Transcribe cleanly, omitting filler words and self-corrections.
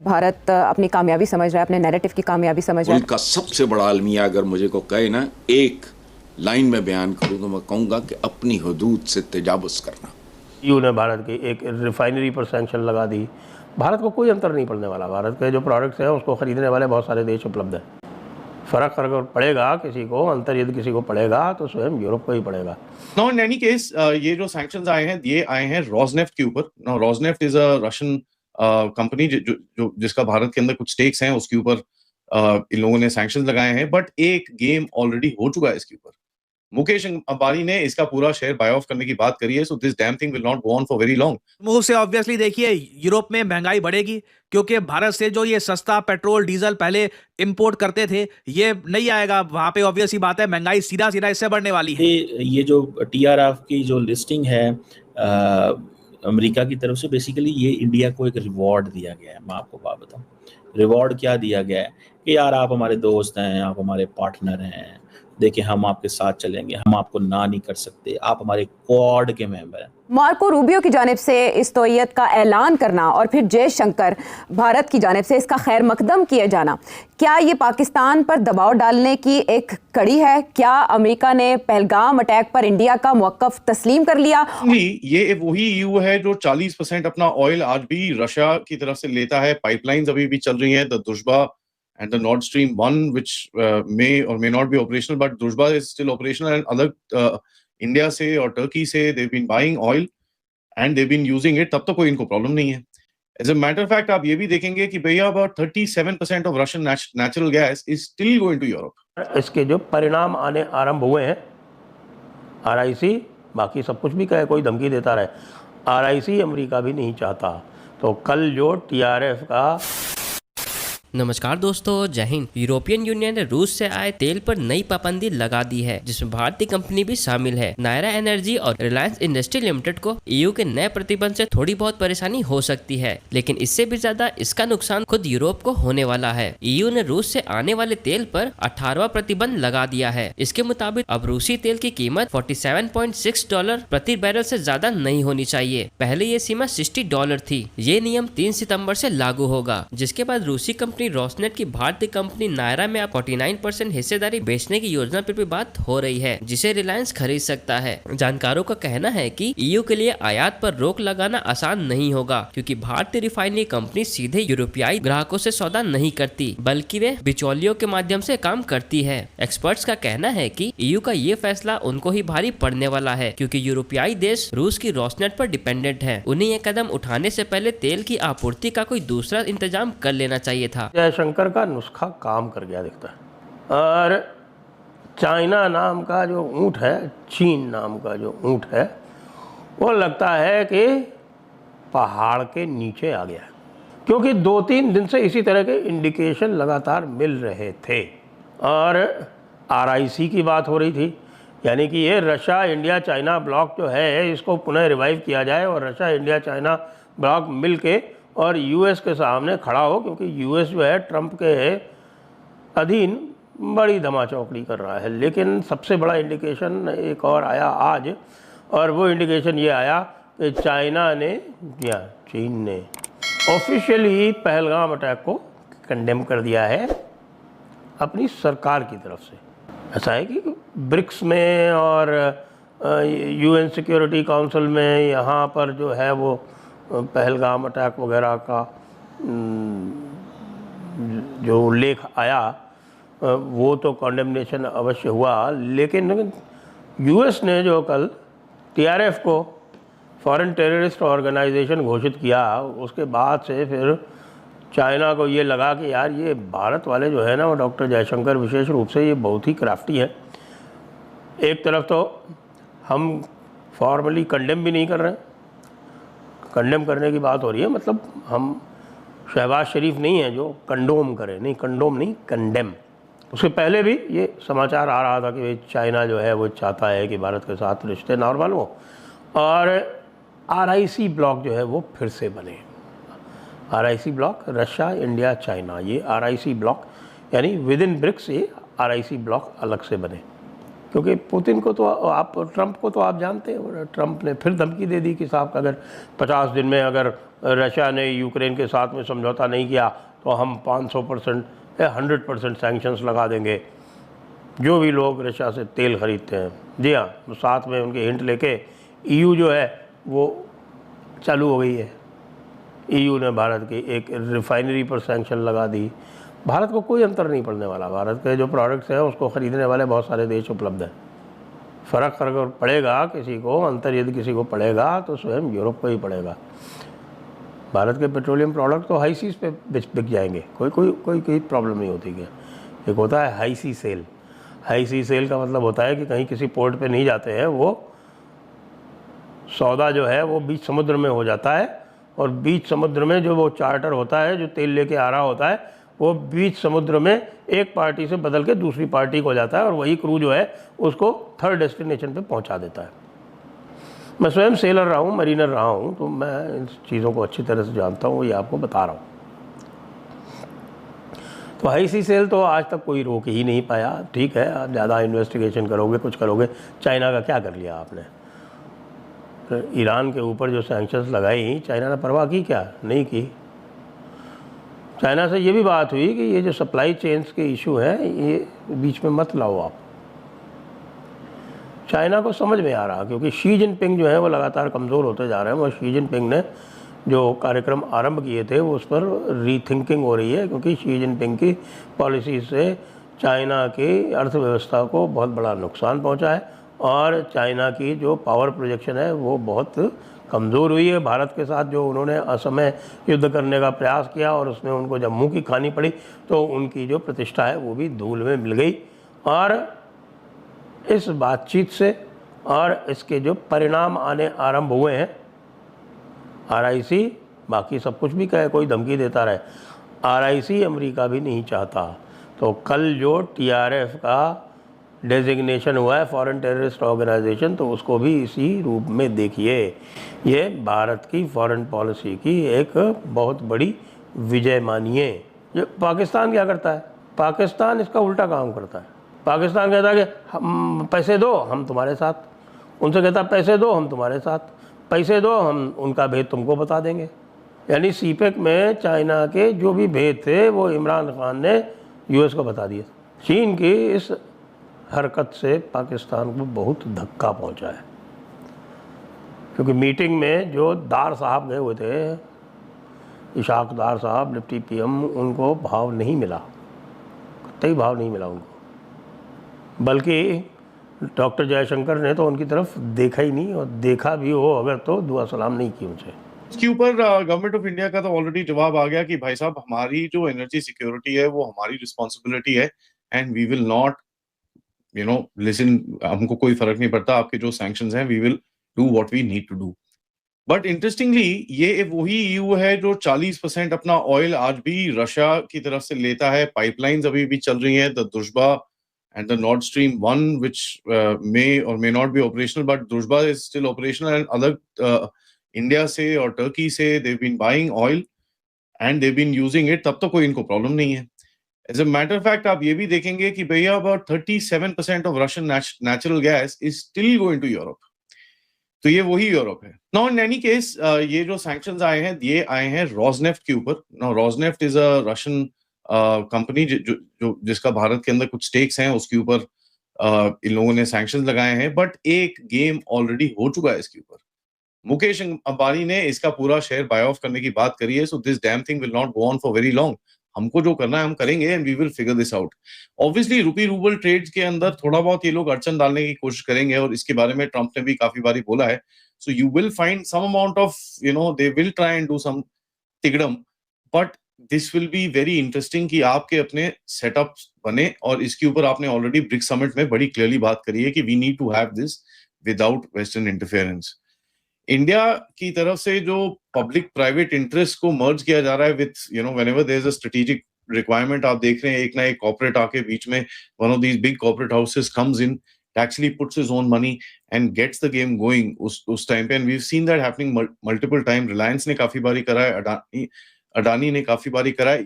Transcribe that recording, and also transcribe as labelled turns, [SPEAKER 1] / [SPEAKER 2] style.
[SPEAKER 1] भारत अपनी कामयाबी समझ रहा है, अपने नैरेटिव की कामयाबी समझ रहा है।
[SPEAKER 2] मुल्क का सबसे बड़ा अलमिया अगर मुझे को कहे ना, एक लाइन में बयान करूँ तो मैं कहूँगा कि अपनी हदूद से तजावुज़ करना।
[SPEAKER 3] ईयू ने भारत की एक रिफाइनरी पर सैंक्शन लगा दी। भारत को कोई अंतर नहीं पड़ने वाला। भारत के जो प्रोडक्ट्स हैं उसको ख़रीदने वाले बहुत सारे देश उपलब्ध हैं। फ़र्क अगर पड़ेगा किसी को, अंतर यदि किसी को पड़ेगा तो स्वयं यूरोप को ही पड़ेगा।
[SPEAKER 4] नो इन एनी केस ये जो सैंक्शंस आए हैं ये आए हैं रोजनेफ्ट के ऊपर। No Rosneft is a Russian company जिसका भारत के अंदर कुछ स्टेक्स हैं, उसके ऊपर इन लोगों ने सैंक्शंस लगाए हैं। बट एक गेम ऑलरेडी हो चुका है इसके ऊपर। मुकेश अंबानी ने इसका पूरा शेयर बाय ऑफ करने की बात करी है। So this damn thing will not go on for very long.
[SPEAKER 5] मुंह से ऑब्वियसली देखिए यूरोप में महंगाई बढ़ेगी क्योंकि भारत से जो ये सस्ता पेट्रोल डीजल पहले इंपोर्ट करते थे ये नहीं आएगा। वहां पे ऑब्वियसली बात है महंगाई सीधा सीधा इससे बढ़ने वाली है।
[SPEAKER 6] ये जो टीआरएफ की जो लिस्टिंग है अमेरिका की तरफ से, बेसिकली ये इंडिया को एक रिवॉर्ड दिया गया है। मैं आपको बात बताऊं, रिवॉर्ड क्या दिया गया है कि यार आप हमारे दोस्त हैं, आप हमारे पार्टनर हैं, देखिए हम आपके साथ चलेंगे, हम आपको ना नहीं कर सकते, आप हमारे क्वाड के मेंबर हैं।
[SPEAKER 1] मार्को रूबियो की जानिब से इस तौयत का ऐलान करना और फिर जयशंकर भारत की जानिब से इसका खैर मकदम किए जाना, क्या ये पाकिस्तान पर दबाव डालने की एक कड़ी है? क्या अमेरिका ने पहलगाम अटैक पर इंडिया का मौक़िफ़ तस्लीम कर लिया?
[SPEAKER 4] ये वही ईयू है जो 40% अपना ऑयल आज भी रशिया की तरफ से लेता है। पाइपलाइंस अभी भी चल रही हैं, the दुशबा and the Nord Stream 1, which may or may not be operational, but Druzhba is still operational, and other India से और Turkey से they've been buying oil and they've been using it. तब तो कोई इनको प्रॉब्लम नहीं है। As a matter of fact, आप ये भी देखेंगे कि भैया about 37% of Russian natural gas is still going to Europe.
[SPEAKER 3] इसके जो परिणाम आने आरंभ हुए हैं, RIC बाकी सब कुछ भी कहे, कोई धमकी देता रहे, RIC अमेरिका भी नहीं चाहता। तो कल जो TRF का
[SPEAKER 7] नमस्कार दोस्तों, जय हिंद। यूरोपियन यूनियन ने रूस से आए तेल पर नई पाबंदी लगा दी है जिसमें भारतीय कंपनी भी शामिल है। नायरा एनर्जी और रिलायंस इंडस्ट्री लिमिटेड को ईयू के नए प्रतिबंध से थोड़ी बहुत परेशानी हो सकती है, लेकिन इससे भी ज्यादा इसका नुकसान खुद यूरोप को होने वाला है। ईयू ने रूस से आने वाले तेल पर 18वां प्रतिबंध लगा दिया है। इसके मुताबिक अब रूसी तेल की कीमत $47.6 प्रति बैरल से ज्यादा नहीं होनी चाहिए। पहले ये सीमा $60 थी। ये नियम 3 सितम्बर से लागू होगा, जिसके बाद रूसी कंपनी रोसनेट की भारतीय कंपनी नायरा में अब 49% हिस्सेदारी बेचने की योजना पर भी बात हो रही है, जिसे रिलायंस खरीद सकता है। जानकारों का कहना है कि ईयू के लिए आयात पर रोक लगाना आसान नहीं होगा, क्योंकि भारतीय रिफाइनरी कंपनी सीधे यूरोपियाई ग्राहकों से सौदा नहीं करती, बल्कि वे बिचौलियों के माध्यम से काम करती है। एक्सपर्ट्स का कहना है कि ईयू का ये फैसला उनको ही भारी पड़ने वाला है, क्योंकि यूरोपियाई देश रूस की रोसनेट पर डिपेंडेंट है। उन्हें ये कदम उठाने से पहले तेल की आपूर्ति का कोई दूसरा इंतजाम कर लेना चाहिए था।
[SPEAKER 3] जयशंकर का नुस्खा काम कर गया दिखता है। और चाइना नाम का जो ऊँट है, चीन नाम का जो ऊँट है, वो लगता है कि पहाड़ के नीचे आ गया है, क्योंकि 2-3 दिन से इसी तरह के इंडिकेशन लगातार मिल रहे थे। और RIC की बात हो रही थी, यानी कि ये रशिया इंडिया चाइना ब्लॉक जो है इसको पुनः रिवाइव किया जाए और रशिया इंडिया चाइना ब्लॉक मिल के और US के सामने खड़ा हो, क्योंकि US जो है ट्रंप के अधीन बड़ी धमाचौकड़ी कर रहा है। लेकिन सबसे बड़ा इंडिकेशन एक और आया आज, और वो इंडिकेशन ये आया कि चाइना ने या चीन ने ऑफिशियली पहलगाम अटैक को कंडेम कर दिया है अपनी सरकार की तरफ से। ऐसा है कि ब्रिक्स में और UN सिक्योरिटी काउंसिल में यहाँ पर जो है वो पहलगाम अटैक वगैरह का जो उल्लेख आया वो तो कॉन्डेमनेशन अवश्य हुआ, लेकिन US ने जो कल TRF को फॉरेन टेररिस्ट ऑर्गेनाइजेशन घोषित किया, उसके बाद से फिर चाइना को ये लगा कि यार ये भारत वाले जो है ना, वो डॉक्टर जयशंकर विशेष रूप से ये बहुत ही क्राफ्टी है। एक तरफ तो हम फॉर्मली कंडेम भी नहीं कर रहे, कंडेम करने की बात हो रही है, मतलब हम शहबाज शरीफ नहीं है जो कंडोम करे, नहीं कंडोम नहीं, कंडेम। उसके पहले भी ये समाचार आ रहा था कि चाइना जो है वो चाहता है कि भारत के साथ रिश्ते नॉर्मल हो और RIC ब्लॉक जो है वो फिर से बने। RIC block Russia India China, ये RIC ब्लॉक यानी विद इन ब्रिक्स ये RIC ब्लॉक अलग से बने। क्योंकि पुतिन को तो आप, ट्रंप को तो आप जानते हैं, ट्रंप ने फिर धमकी दे दी कि साहब अगर 50 दिन में अगर रशिया ने यूक्रेन के साथ में समझौता नहीं किया तो हम 500% या 100% सैंक्शंस लगा देंगे जो भी लोग रशिया से तेल खरीदते हैं। जी हाँ, तो साथ में उनके हिंट लेके EU जो है वो चालू हो गई है। EU ने भारत की एक रिफाइनरी पर सैंक्शन लगा दी। भारत को कोई अंतर नहीं पड़ने वाला, भारत के जो प्रोडक्ट्स हैं उसको ख़रीदने वाले बहुत सारे देश उपलब्ध हैं। फ़र्क अगर पड़ेगा किसी को, अंतर यदि किसी को पड़ेगा तो स्वयं यूरोप को ही पड़ेगा। भारत के पेट्रोलियम प्रोडक्ट तो हाई सीज पे बिक जाएंगे, कोई प्रॉब्लम नहीं होती है। एक होता है हाई सी सेल। हाई सी सेल का मतलब होता है कि कहीं किसी पोर्ट पे नहीं जाते हैं, वो सौदा जो है वो बीच समुद्र में हो जाता है, और बीच समुद्र में जो वो चार्टर होता है जो तेल लेके आ रहा होता है वो बीच समुद्र में एक पार्टी से बदल के दूसरी पार्टी को जाता है, और वही क्रू जो है उसको थर्ड डेस्टिनेशन पे पहुंचा देता है। मैं स्वयं सेलर रहा हूँ, मरीनर रहा हूँ, तो मैं इन चीज़ों को अच्छी तरह से जानता हूँ, ये आपको बता रहा हूँ। तो हाई सी सेल तो आज तक कोई रोक ही नहीं पाया। ठीक है, आप ज़्यादा इन्वेस्टिगेशन करोगे, कुछ करोगे। चाइना का क्या कर लिया आपने? तो ईरान के ऊपर जो सैंक्शंस लगाई, चाइना ने परवाह की क्या? नहीं की। चाइना से ये भी बात हुई कि ये जो सप्लाई चेन्स के इशू हैं ये बीच में मत लाओ आप। चाइना को समझ में आ रहा, क्योंकि शी जिनपिंग जो है वो लगातार कमज़ोर होते जा रहे हैं, और शी जिनपिंग ने जो कार्यक्रम आरंभ किए थे वो उस पर रीथिंकिंग हो रही है, क्योंकि शी जिनपिंग की पॉलिसी से चाइना की अर्थव्यवस्था को बहुत बड़ा नुकसान पहुंचा है, और चाइना की जो पावर प्रोजेक्शन है वो बहुत कमज़ोर हुई है। भारत के साथ जो उन्होंने असमय युद्ध करने का प्रयास किया और उसमें उनको जब मुँह की खानी पड़ी तो उनकी जो प्रतिष्ठा है वो भी धूल में मिल गई। और इस बातचीत से और इसके जो परिणाम आने आरंभ हुए हैं, RIC बाकी सब कुछ भी कहे, कोई धमकी देता रहे, RIC अमेरिका भी नहीं चाहता। तो कल जो TRF का डेजिग्नेशन हुआ है फॉरेन टेररिस्ट ऑर्गेनाइजेशन, तो उसको भी इसी रूप में देखिए। ये भारत की फॉरेन पॉलिसी की एक बहुत बड़ी विजय मानिए। ये पाकिस्तान क्या करता है? पाकिस्तान इसका उल्टा काम करता है। पाकिस्तान कहता है कि हम पैसे दो, हम तुम्हारे साथ। उनसे कहता है पैसे दो, हम तुम्हारे साथ। पैसे दो, हम उनका भेद तुमको बता देंगे। यानी CPEC में चाइना के जो भी भेद थे वो इमरान खान ने US को बता दिए। चीन की इस हरकत से पाकिस्तान को बहुत धक्का पहुंचा है, क्योंकि मीटिंग में जो दार साहब गए हुए थे, इशाक दार साहब डिप्टी PM, उनको भाव नहीं मिला, कतई भाव नहीं मिला उनको। बल्कि डॉक्टर जयशंकर ने तो उनकी तरफ देखा ही नहीं, और देखा भी हो अगर तो दुआ सलाम नहीं की उनसे।
[SPEAKER 4] इसके ऊपर गवर्नमेंट ऑफ इंडिया का तो ऑलरेडी जवाब आ गया कि भाई साहब हमारी जो एनर्जी सिक्योरिटी है वो हमारी रिस्पॉन्सिबिलिटी है, and we will not listen. हमको कोई फर्क नहीं पड़ता आपके जो सैंक्शंस हैं, we will do what we need to do. But interestingly ये वही EU है जो 40% अपना ऑयल आज भी रशिया की तरफ से लेता है। पाइपलाइंस अभी भी चल रही हैं, the दुश्बा and the Nord Stream 1, which may or may not be operational, but Druzhba is still operational, and other India से और Turkey से they've been buying oil and they've been using it, तब तो कोई इनको प्रॉब्लम नहीं है। As a matter of fact, आप ये भी देखेंगे कि भैया about 37% of Russian natural gas is still going to Europe. तो ये वही यूरोप है। Now in any case, ये जो sanctions आए हैं, ये आए हैं Rosneft के ऊपर। Now Rosneft is a Russian company जो जिसका भारत के अंदर कुछ स्टेक्स हैं, उसके ऊपर इन लोगों ने सैंक्शंस लगाए हैं। बट एक गेम ऑलरेडी हो चुका है इसके ऊपर। मुकेश अंबानी ने इसका पूरा शेयर बाय ऑफ करने की बात करी है। So this damn thing will not go on for very long. हमको जो करना है हम करेंगे, and we will figure this out. Obviously rupee rouble trades के अंदर थोड़ा बहुत ये लोग अड़चन डालने की कोशिश करेंगे, और इसके बारे में ट्रंप ने भी काफी बारी बोला है। So you will find some amount of they will try and do some तिगड़म, but this will be very interesting कि आपके अपने सेटअप बने। और इसके ऊपर आपने ऑलरेडी ब्रिक्स समिट में बड़ी क्लियरली बात करी है कि we need to have this without western interference. India की तरफ से जो पब्लिक प्राइवेट इंटरेस्ट को मर्ज किया जा रहा है with whenever there is a strategic requirement, आप देख रहे हैं एक ना एक कॉर्पोरेट आके बीच में, one of these big corporate houses comes in, actually puts his own money and gets the game going उस टाइम पे, and we've seen that happening multiple time। Reliance ने काफी बारी करा है, अडानी ने काफी बारी करा है।